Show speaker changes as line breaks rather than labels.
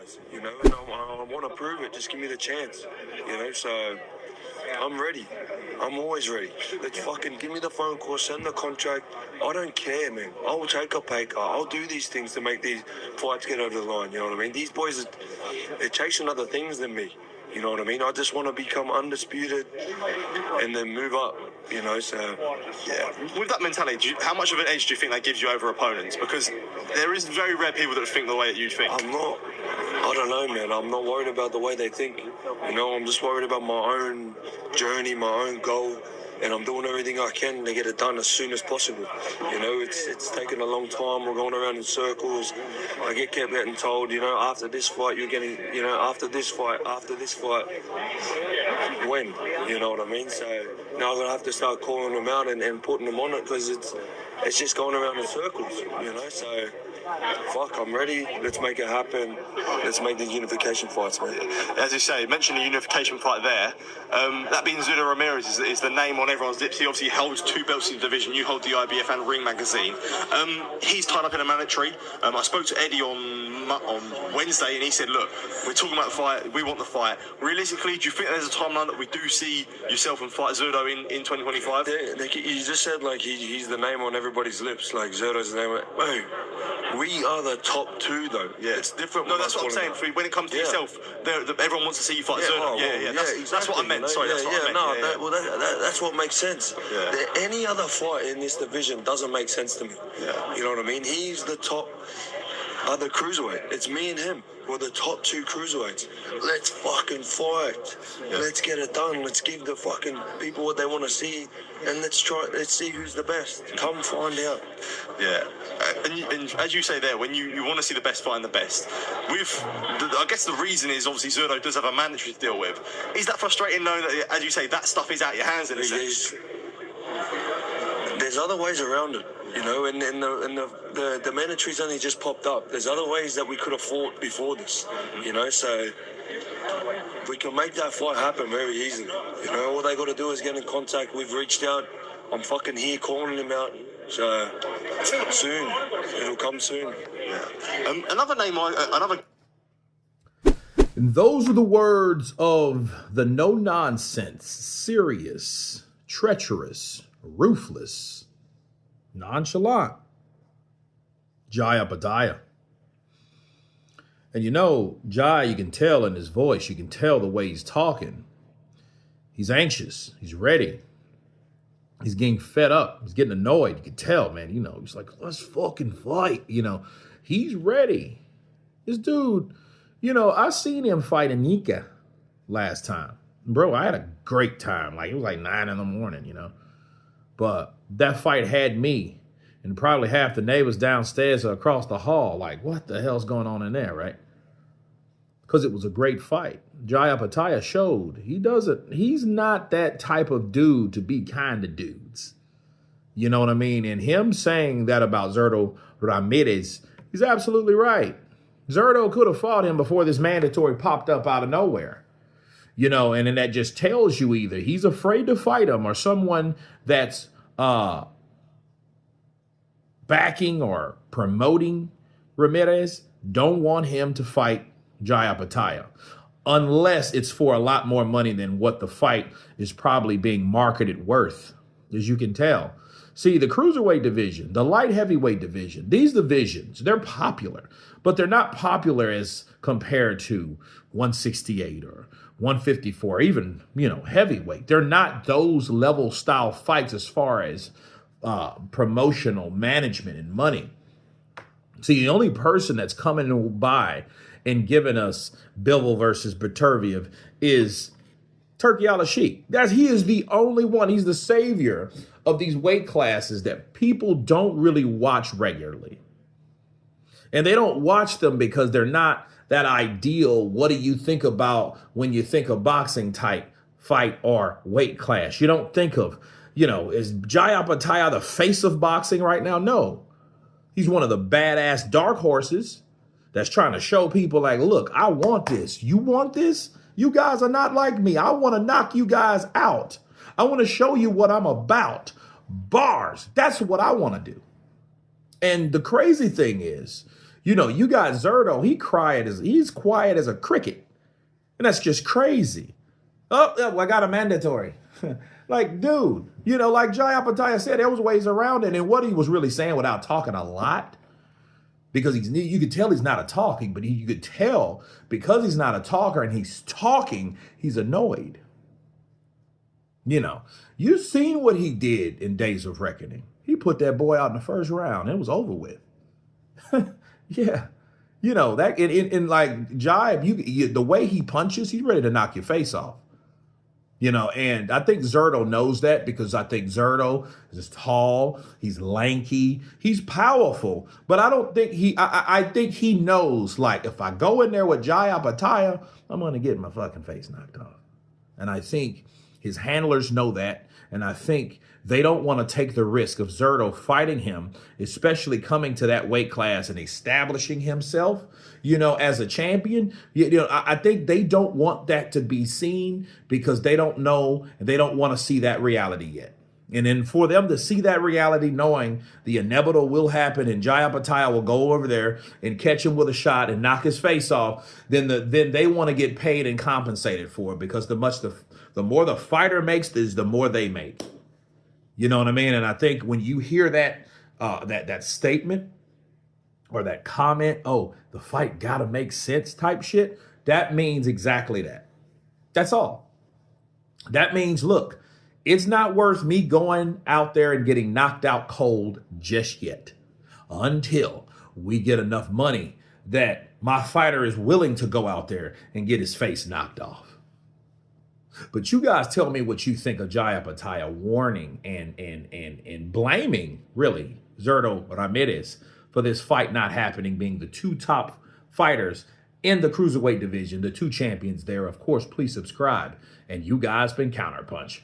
guys, you know, and I want to prove it. Just give me the chance, you know, so I'm ready. I'm always ready. Let's fucking give me the phone call, send the contract. I don't care, man. I'll take a pay cut. I'll do these things to make these fights get over the line, you know what I mean? These boys, they're chasing other things than me. You know what I mean? I just want to become undisputed and then move up, you know, so, yeah.
With that mentality, how much of an edge do you think that gives you over opponents? Because there is very rare people that think the way that you think.
I don't know, man. I'm not worried about the way they think. You know, I'm just worried about my own journey, my own goal, and I'm doing everything I can to get it done as soon as possible. You know, it's taken a long time. We're going around in circles. I kept getting told, you know, after this fight, you're getting, you know, after this fight, when? You know what I mean? So now I'm going to have to start calling them out and putting them on it because it's just going around in circles, you know, so... Fuck, I'm ready. Let's make it happen. Let's make these unification fights, man.
As you say, mention the unification fight there. That being Zuro Ramirez is the name on everyone's lips. He obviously holds 2 belts in the division. You hold the IBF and Ring Magazine. He's tied up in a mandatory. I spoke to Eddie on Wednesday, and he said, look, we're talking about the fight. We want the fight. Realistically, do you think there's a timeline that we do see yourself and fight Zuro in 2025?
You just said, like, he's the name on everybody's lips. Like, Zuro's the name. Hey, we are the top 2 , though. Yeah, it's different.
No, that's what I'm saying. When it comes to yourself, everyone wants to see you fight Zuro. That's what I meant. Sorry, that's what I meant.
That's what makes sense. Yeah. Any other fight in this division doesn't make sense to me. Yeah. You know what I mean? He's the top other cruiserweight. It's me and him. We're the top 2 cruiserweights. Let's fucking fight. Yeah. Let's get it done. Let's give the fucking people what they want to see, and let's see who's the best. Come find out.
Yeah. And as you say there, when you want to see the best fight and the best, I guess the reason is obviously Zuro does have a mandatory to deal with. Is that frustrating knowing that, as you say, that stuff is out your hands in a sense?
There's other ways around it. You know, and the mandatory's only just popped up. There's other ways that we could have fought before this, you know, so we can make that fight happen very easily. You know, all they got to do is get in contact. We've reached out. I'm fucking here calling him out. So soon, it'll come soon. Yeah.
Another name,
And those are the words of the no-nonsense, serious, treacherous, ruthless, nonchalant Jai Opetaia. And you know, Jai, you can tell in his voice, you can tell the way he's talking. He's anxious. He's ready. He's getting fed up. He's getting annoyed. You can tell, man. You know, he's like, let's fucking fight. You know, he's ready. This dude, you know, I seen him fight Anika last time. Bro, I had a great time. Like, it was like 9 in the morning, you know. But that fight had me and probably half the neighbors downstairs or across the hall like, what the hell's going on in there, right? Because it was a great fight. Jai Opetaia showed he's not that type of dude to be kind to dudes. You know what I mean? And him saying that about Zuro Ramirez, he's absolutely right. Zuro could have fought him before this mandatory popped up out of nowhere. You know, and then that just tells you either he's afraid to fight him or someone that's backing or promoting Ramirez don't want him to fight Jai Opetaia unless it's for a lot more money than what the fight is probably being marketed worth, as you can tell. See, the cruiserweight division, the light heavyweight division, these divisions, they're popular, but they're not popular as compared to 168 or 154, even, you know, heavyweight. They're not those level style fights as far as promotional management and money. See, the only person that's coming by and giving us Bivol versus Beterbiev is Turki Al-Sheikh. He is the only one. He's the savior of these weight classes that people don't really watch regularly. And they don't watch them because they're not that ideal. What do you think about when you think of boxing type fight or weight class? You don't think of, you know, is Jai Opetaia the face of boxing right now? No. He's one of the badass dark horses that's trying to show people like, look, I want this. You want this? You guys are not like me. I want to knock you guys out. I want to show you what I'm about. Bars. That's what I want to do. And the crazy thing is, You know, you got Zurdo. He's quiet as a cricket. And that's just crazy. Oh, I got a mandatory. Like, dude, you know, like Jai Opetaia said, there was ways around it. And what he was really saying without talking a lot, because you could tell he's not a talking, but you could tell because he's not a talker and he's talking, he's annoyed. You know, you've seen what he did in Days of Reckoning. He put that boy out in the first round. It was over with. Yeah. You know, that in like Jai, the way he punches, he's ready to knock your face off. You know, and I think Zurdo knows that because I think Zurdo is tall, he's lanky, he's powerful. But I don't think I think he knows, like, if I go in there with Jai Opetaia, I'm going to get my fucking face knocked off. And I think his handlers know that. And I think they don't want to take the risk of Zurdo fighting him, especially coming to that weight class and establishing himself, you know, as a champion. You know, I think they don't want that to be seen because they don't know and they don't want to see that reality yet. And then for them to see that reality, knowing the inevitable will happen and Jai Opetaia will go over there and catch him with a shot and knock his face off, then they want to get paid and compensated for it, because the more the fighter makes, the more they make. You know what I mean? And I think when you hear that that statement or that comment, oh, the fight gotta make sense type shit, that means exactly that. That's all. That means, look, it's not worth me going out there and getting knocked out cold just yet until we get enough money that my fighter is willing to go out there and get his face knocked off. But you guys tell me what you think of Jai Opetaia warning and blaming, really, Zurdo Ramirez for this fight not happening, being the two top fighters in the Cruiserweight division, the two champions there. Of course, please subscribe. And you guys been Counterpunch.